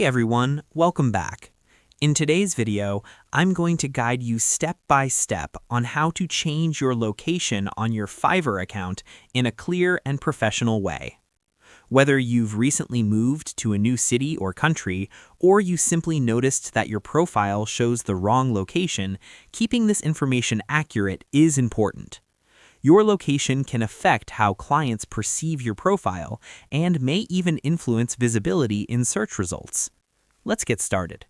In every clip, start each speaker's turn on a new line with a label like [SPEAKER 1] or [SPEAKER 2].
[SPEAKER 1] Hey everyone, welcome back. In today's video, I'm going to guide you step by step on how to change your location on your Fiverr account in a clear and professional way. Whether you've recently moved to a new city or country, or you simply noticed that your profile shows the wrong location, keeping this information accurate is important. Your location can affect how clients perceive your profile and may even influence visibility in search results. Let's get started.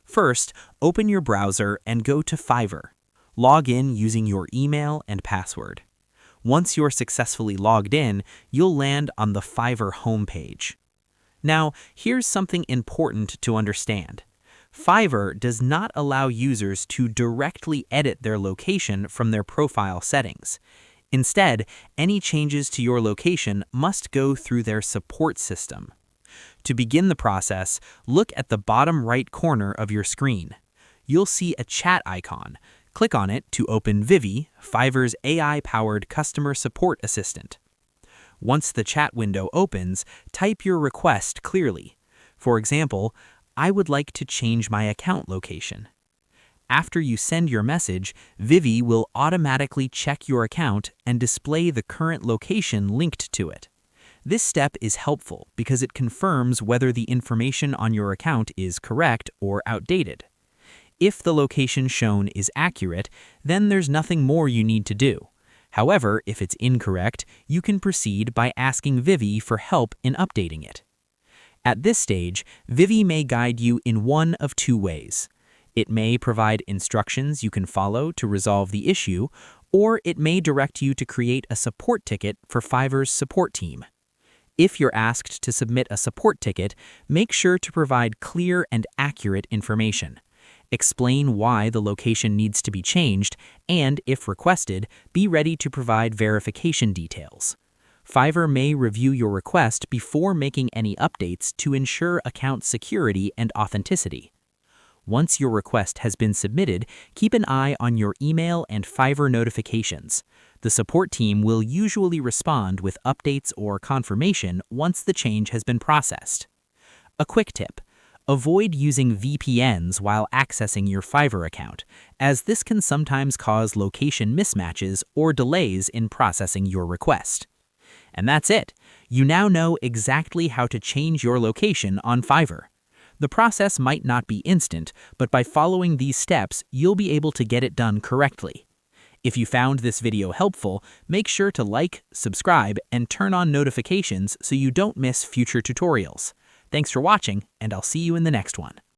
[SPEAKER 1] First, open your browser and go to Fiverr. Log in using your email and password. Once you're successfully logged in, you'll land on the Fiverr homepage. Now, here's something important to understand. Fiverr does not allow users to directly edit their location from their profile settings. Instead, any changes to your location must go through their support system. To begin the process, look at the bottom right corner of your screen. You'll see a chat icon. Click on it to open Vivi, Fiverr's AI-powered customer support assistant. Once the chat window opens, type your request clearly. For example, I would like to change my account location. After you send your message, Vivi will automatically check your account and display the current location linked to it. This step is helpful because it confirms whether the information on your account is correct or outdated. If the location shown is accurate, then there's nothing more you need to do. However, if it's incorrect, you can proceed by asking Vivi for help in updating it. At this stage, Vivi may guide you in one of two ways. It may provide instructions you can follow to resolve the issue, or it may direct you to create a support ticket for Fiverr's support team. If you're asked to submit a support ticket, make sure to provide clear and accurate information. Explain why the location needs to be changed, and, if requested, be ready to provide verification details. Fiverr may review your request before making any updates to ensure account security and authenticity. Once your request has been submitted, keep an eye on your email and Fiverr notifications. The support team will usually respond with updates or confirmation once the change has been processed. A quick tip: avoid using VPNs while accessing your Fiverr account, as this can sometimes cause location mismatches or delays in processing your request. And that's it. You now know exactly how to change your location on Fiverr. The process might not be instant, but by following these steps, you'll be able to get it done correctly. If you found this video helpful, make sure to like, subscribe, and turn on notifications so you don't miss future tutorials. Thanks for watching, and I'll see you in the next one.